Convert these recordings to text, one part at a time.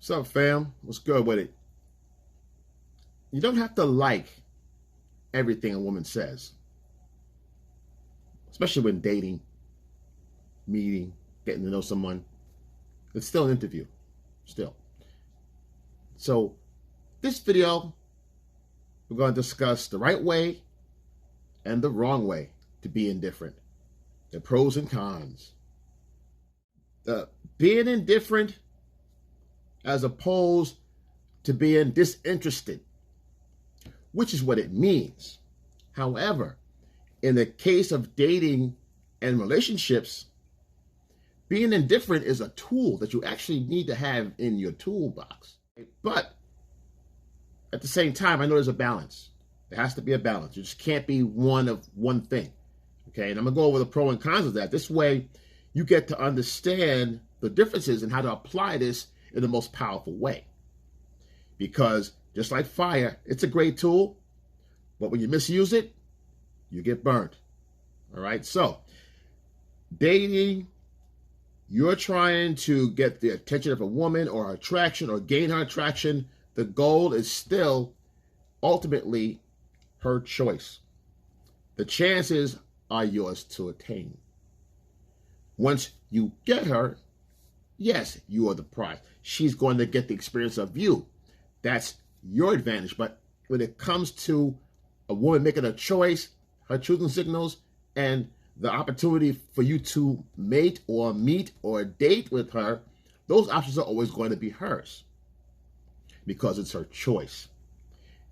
What's up, fam? What's good with it? You don't have to like everything a woman says, especially when dating, meeting, getting to know someone. It's still an interview, still. So this video, we're going to discuss the right way and the wrong way to be indifferent, the pros and cons. Being indifferent as opposed to being disinterested, which is what it means. However, in the case of dating and relationships, being indifferent is a tool that you actually need to have in your toolbox. But at the same time, I know there's a balance. There has to be a balance. You just can't be one of one thing. Okay, and I'm gonna go over the pros and cons of that. This way, you get to understand the differences and how to apply this in the most powerful way. Because just like fire, it's a great tool, but when you misuse it, you get burned. All right, so dating, you're trying to get the attention of a woman or her attraction or gain her attraction. The goal is still ultimately her choice. The chances are yours to attain. Once you get her, yes, you are the prize. She's going to get the experience of you. That's your advantage. But when it comes to a woman making a choice, her choosing signals, and the opportunity for you to mate or meet or date with her, those options are always going to be hers because it's her choice.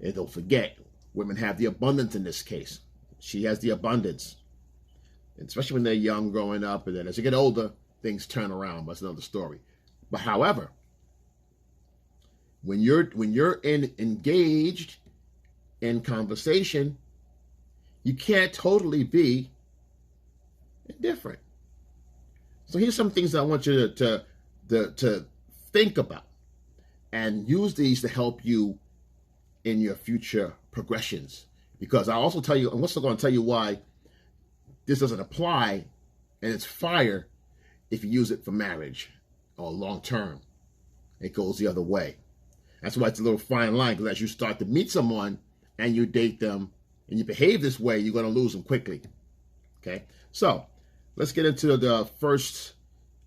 And don't forget, women have the abundance in this case. She has the abundance, especially when they're young growing up, and then as they get older, things turn around. That's another story. But however, when you're engaged in conversation, you can't totally be indifferent. So here's some things that I want you to think about and use these to help you in your future progressions. Because I also tell you, I'm also going to tell you why this doesn't apply and it's fire if you use it for marriage or long term. It goes the other way. That's why it's a little fine line, because as you start to meet someone and you date them and you behave this way, you're going to lose them quickly. Okay, so let's get into the first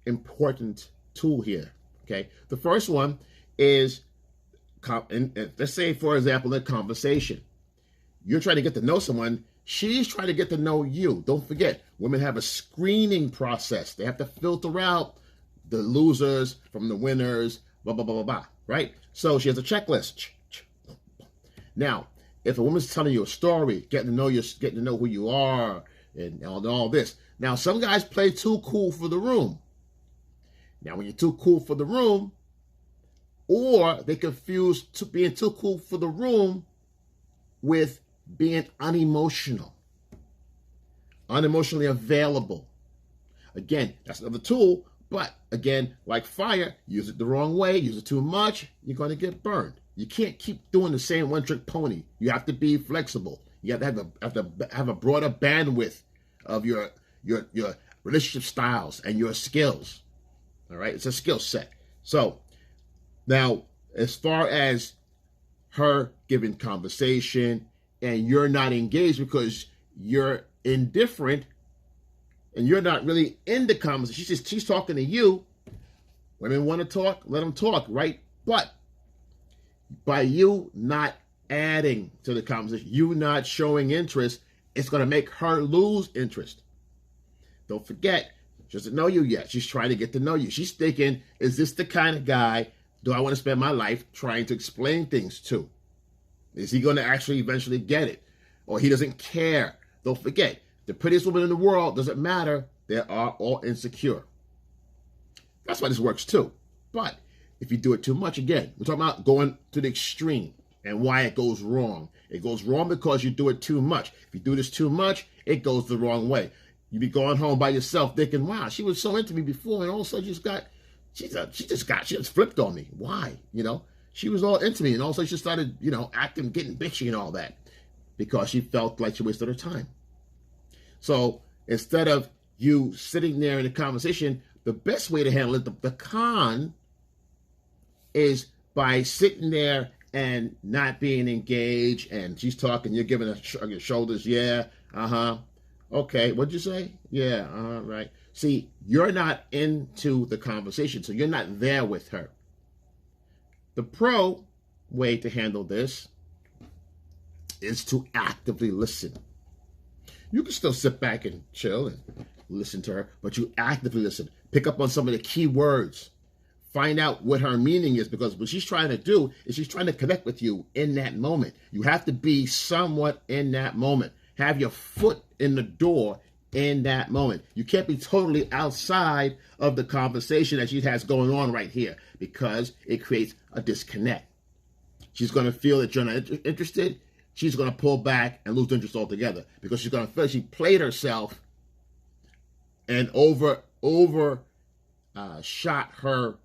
important tool here. Okay, the first one is, let's say, for example, a conversation. You're trying to get to know someone. She's trying to get to know you. Don't forget, women have a screening process. They have to filter out the losers from the winners, blah, blah, blah, blah, blah, right? So she has a checklist. Now, if a woman's telling you a story, getting to know who you are and all this. Now, some guys play too cool for the room. Now, when you're too cool for the room, or they confuse being too cool for the room with being unemotional, unemotionally available. Again, that's another tool, but again, like fire, use it the wrong way, use it too much, you're going to get burned. You can't keep doing the same one-trick pony. You have to be flexible. You have to have a broader bandwidth of your relationship styles and your skills. All right, it's a skill set. So now, as far as her giving conversation and you're not engaged because you're indifferent and you're not really in the conversation, she's talking to you. Women want to talk, let them talk, right? But by you not adding to the conversation, you not showing interest, it's going to make her lose interest. Don't forget, she doesn't know you yet. She's trying to get to know you. She's thinking, is this the kind of guy do I want to spend my life trying to explain things to? Is he going to actually eventually get it? Or he doesn't care? Don't forget, the prettiest woman in the world doesn't matter. They are all insecure. That's why this works too. But if you do it too much, again, we're talking about going to the extreme and why it goes wrong. It goes wrong because you do it too much. If you do this too much, it goes the wrong way. You be going home by yourself thinking, wow, she was so into me before, and all of a sudden she just flipped on me. Why? She was all into me, and all of a sudden she started, acting, getting bitchy and all that because she felt like she wasted her time. So instead of you sitting there in a conversation, the best way to handle it, the con is by sitting there and not being engaged, and she's talking, you're giving her your shoulders, yeah, okay, what'd you say? Yeah, right. See, you're not into the conversation, so you're not there with her. The pro way to handle this is to actively listen. You can still sit back and chill and listen to her, but you actively listen. Pick up on some of the key words. Find out what her meaning is, because what she's trying to do is she's trying to connect with you in that moment. You have to be somewhat in that moment. Have your foot in the door in that moment. You can't be totally outside of the conversation that she has going on right here, because it creates a disconnect. She's going to feel that you're not interested. She's going to pull back and lose interest altogether, because she's going to feel she played herself and shot her.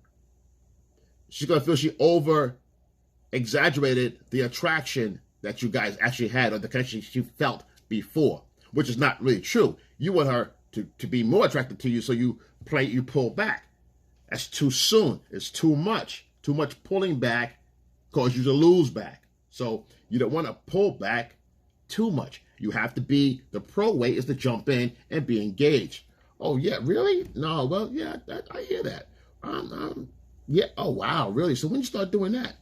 She's going to feel she over-exaggerated the attraction that you guys actually had, or the connection she felt before, which is not really true. You want her to be more attracted to you, so you pull back. That's too soon. It's too much. Too much pulling back causes you to lose back. So you don't want to pull back too much. You have to be, the pro way is to jump in and be engaged. Oh, yeah, really? No, well, yeah, I hear that. Yeah, oh, wow, really? So when you start doing that,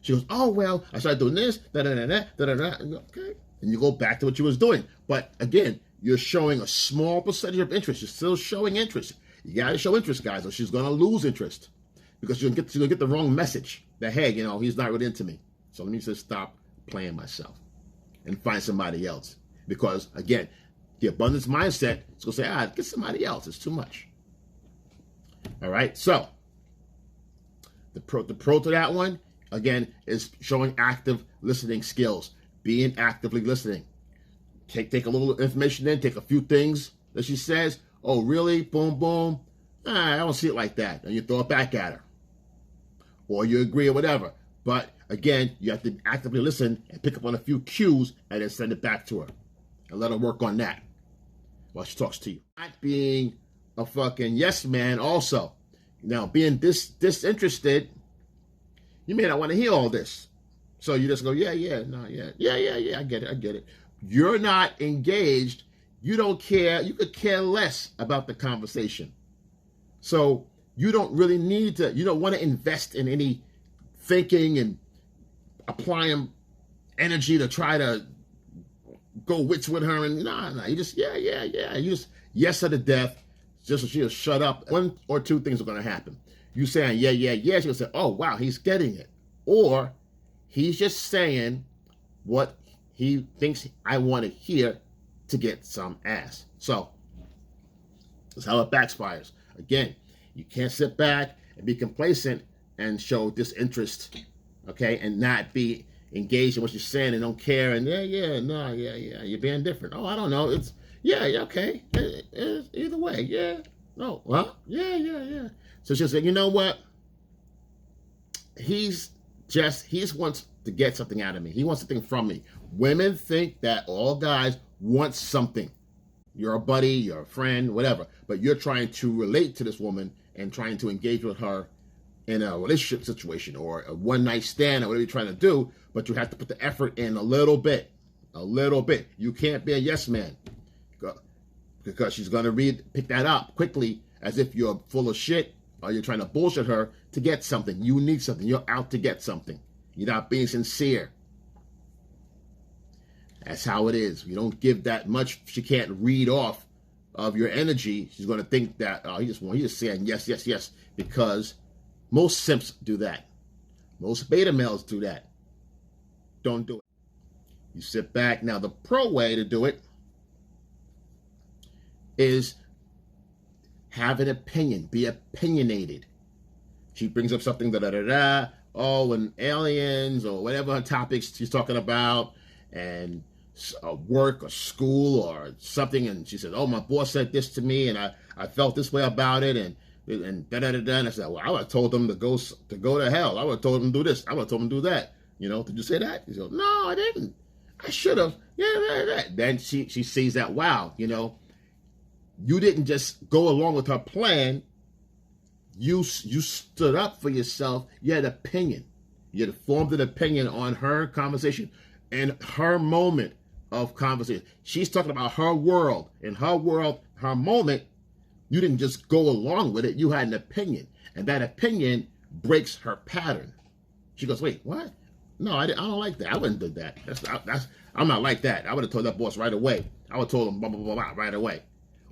she goes, oh, well, I started doing this, da-da-da-da, da-da-da. Okay, and you go back to what you was doing. But again, you're showing a small percentage of interest. You're still showing interest. You got to show interest, guys, or she's going to lose interest, because she's going to get the wrong message that, hey, he's not really into me. So let me just stop playing myself and find somebody else. Because, again, the abundance mindset is going to say, get somebody else. It's too much. All right, so the pro to that one, again, is showing active listening skills, being actively listening. Take a little information in, take a few things that she says. Oh, really? Boom, boom. I don't see it like that. And you throw it back at her. Or you agree or whatever. But again, you have to actively listen and pick up on a few cues and then send it back to her. And let her work on that while she talks to you. Not being a fucking yes man also. Now, being disinterested, you may not want to hear all this. So you just go, yeah, I get it. You're not engaged. You don't care. You could care less about the conversation. So you don't really need to, you don't want to invest in any thinking and applying energy to try to go wits with her. And no, you just, yeah. You just yes her to death, just so she'll shut up. One or two things are going to happen. You saying, yeah, she'll say, oh, wow, he's getting it. Or he's just saying what he thinks I want to hear to get some ass. So that's how it backfires. Again, you can't sit back and be complacent and show disinterest, okay, and not be engaged in what you're saying and don't care. And yeah, you're being different. Oh, I don't know. It's okay. Either way, yeah. No, well, yeah. So she'll say, you know what? He wants to get something out of me. He wants something from me. Women think that all guys want something. You're a buddy, you're a friend, whatever, but you're trying to relate to this woman and trying to engage with her in a relationship situation or a one-night stand or whatever you're trying to do, but you have to put the effort in a little bit. You can't be a yes man, because she's going to pick that up quickly as if you're full of shit or you're trying to bullshit her to get something. You need something. You're out to get something. You're not being sincere. That's how it is. You don't give that much. She can't read off of your energy. She's going to think that, he's just saying yes, because most simps do that. Most beta males do that. Don't do it. You sit back. Now, the pro way to do it is have an opinion. Be opinionated. She brings up something, and aliens or whatever topics she's talking about, and work or school or something, and she said, oh, my boss said this to me, and I felt this way about it, and and I said, well, I would have told them to go to hell. I would have told them to do this. I would have told them to do that. Did you say that? He goes, no, I didn't. I should have. Yeah. Then she sees that, wow, you didn't just go along with her plan. you stood up for yourself. You had an opinion. You had formed an opinion on her conversation and her moment of conversation. She's talking about her world. In her world, her moment, you didn't just go along with it. You had an opinion. And that opinion breaks her pattern. She goes, wait, what? No, I don't like that. I wouldn't do that. I'm not like that. I would have told that boss right away. I would have told him blah, blah, blah, blah, right away.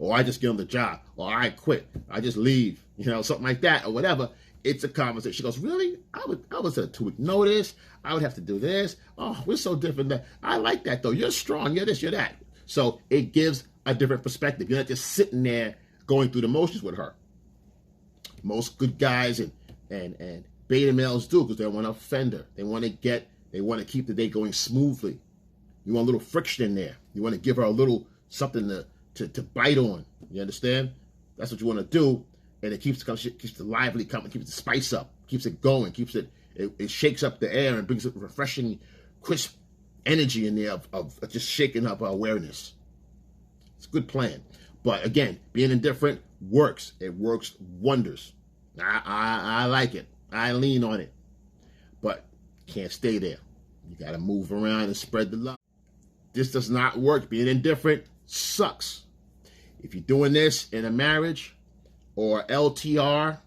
Or I just give him the job. Or I quit. I just leave. Something like that or whatever. It's a conversation. She goes, really? I was a 2-week notice. I would have to do this. Oh, we're so different. I like that, though. You're strong. You're this, you're that. So it gives a different perspective. You're not just sitting there going through the motions with her. Most good guys and beta males do because they want to offend her. They want to keep the day going smoothly. You want a little friction in there. You want to give her a little something to bite on. You understand? That's what you want to do. And it keeps the lively company, keeps the spice up, keeps it going, it shakes up the air and brings a refreshing, crisp energy in there of just shaking up our awareness. It's a good plan. But again, being indifferent works. It works wonders. I like it. I lean on it. But can't stay there. You got to move around and spread the love. This does not work. Being indifferent sucks. If you're doing this in a marriage or LTR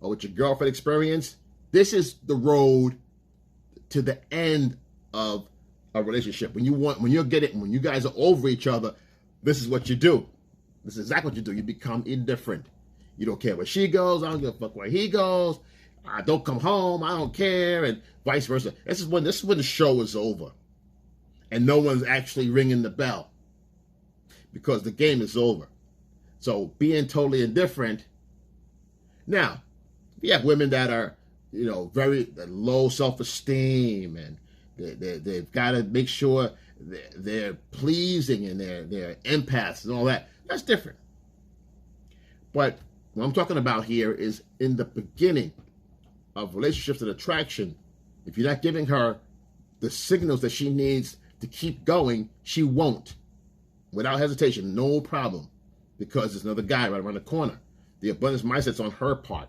or with your girlfriend experience, this is the road to the end of a relationship. When you guys are over each other, this is what you do. This is exactly what you do. You become indifferent. You don't care where she goes. I don't give a fuck where he goes. I don't come home. I don't care, and vice versa. This is when the show is over, and no one's actually ringing the bell because the game is over. So being totally indifferent. Now, you have women that are, very low self-esteem, and they've got to make sure they're pleasing and they're empaths and all that. That's different. But what I'm talking about here is in the beginning of relationships and attraction. If you're not giving her the signals that she needs to keep going, she won't. Without hesitation, no problem. Because there's another guy right around the corner. The abundance mindset's on her part.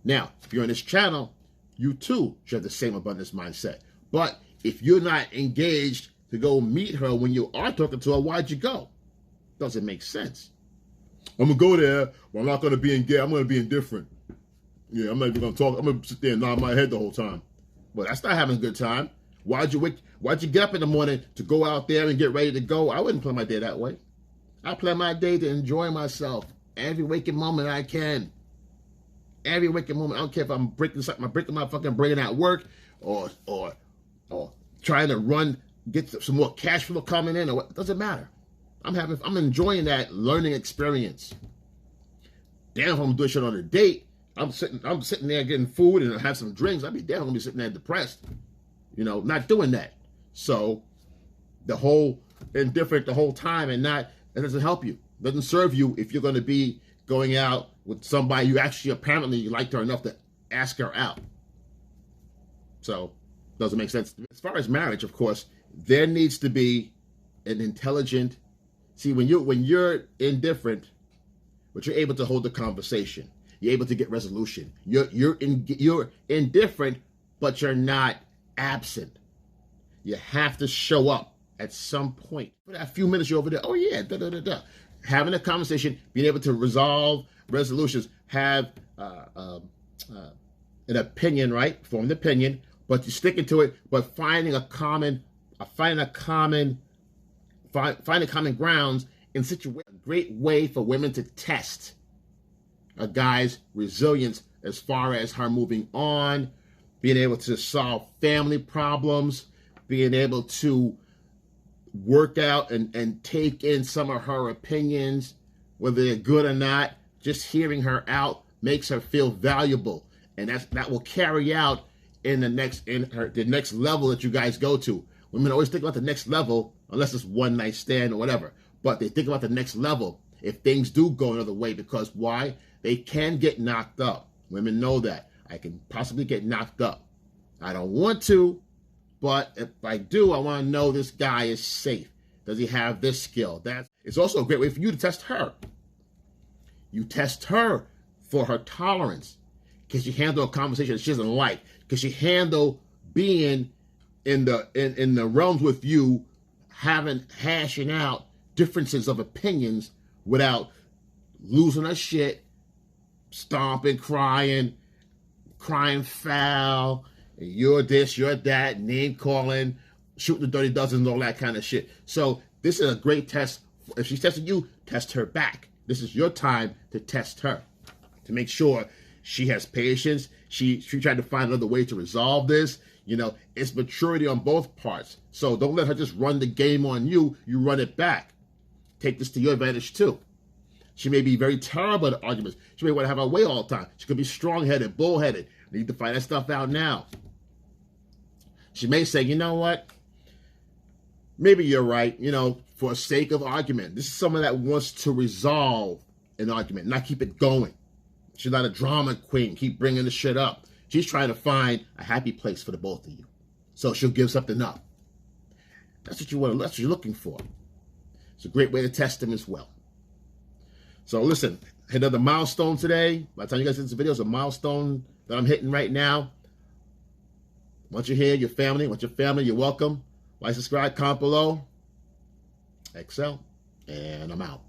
Now, if you're on this channel, you too should have the same abundance mindset. But if you're not engaged to go meet her when you are talking to her, why'd you go? Doesn't make sense. I'm going to go there, but I'm not going to be engaged. I'm going to be indifferent. Yeah, I'm not even going to talk. I'm going to sit there and nod my head the whole time. Well, that's not having a good time. Why'd you get up in the morning to go out there and get ready to go? I wouldn't plan my day that way. I plan my day to enjoy myself every waking moment I can. Every waking moment. I don't care if I'm breaking something. I'm breaking my fucking brain at work or trying to get some more cash flow coming in. Or what. It doesn't matter. I'm enjoying that learning experience. Damn, if I'm doing shit on a date, I'm sitting there getting food and have some drinks. I'd be damn, I'm gonna be sitting there depressed. Not doing that. So the whole indifferent the whole time and not. It doesn't help you. It doesn't serve you if you're going to be going out with somebody you actually apparently liked her enough to ask her out. So, doesn't make sense. As far as marriage, of course, there needs to be an intelligent. See, when you're indifferent, but you're able to hold the conversation, you're able to get resolution. You're indifferent, but you're not absent. You have to show up at some point. For that few minutes you're over there, oh yeah, having a conversation, being able to resolve resolutions, have an opinion, right? Form an opinion, but you sticking to it, but finding common grounds in situations. A great way for women to test a guy's resilience as far as her moving on, being able to solve family problems, being able to work out and take in some of her opinions, whether they're good or not. Just hearing her out makes her feel valuable, and that will carry out in the next level that you guys go to. Women always think about the next level, unless it's one night stand or whatever. But they think about the next level if things do go another way, because why? They can get knocked up. Women know that. I can possibly get knocked up. I don't want to, but if I do, I want to know this guy is safe. Does he have this skill? It's also a great way for you to test her. You test her for her tolerance. Can she handle a conversation that she doesn't like? Can she handle being in the realms with you, hashing out differences of opinions without losing her shit, stomping, crying foul, you're this, you're that, name calling, shooting the dirty dozen, and all that kind of shit. So this is a great test. If she's testing you, test her back. This is your time to test her, to make sure she has patience. She tried to find another way to resolve this. You know, it's maturity on both parts. So don't let her just run the game on you. You run it back. Take this to your advantage too. She may be very terrible at arguments. She may want to have her way all the time. She could be strong-headed, bullheaded. Need to find that stuff out now. She may say, you know what? Maybe you're right, you know, for the sake of argument. This is someone that wants to resolve an argument, not keep it going. She's not a drama queen. Keep bringing the shit up. She's trying to find a happy place for the both of you. So she'll give something up. That's what you want. That's what you're looking for. It's a great way to test them as well. So listen, hit another milestone today. By the time you guys see this video, it's a milestone that I'm hitting right now. Once you're here, your family. Once your family, you're welcome. Like, subscribe, comment below. Excel. And I'm out.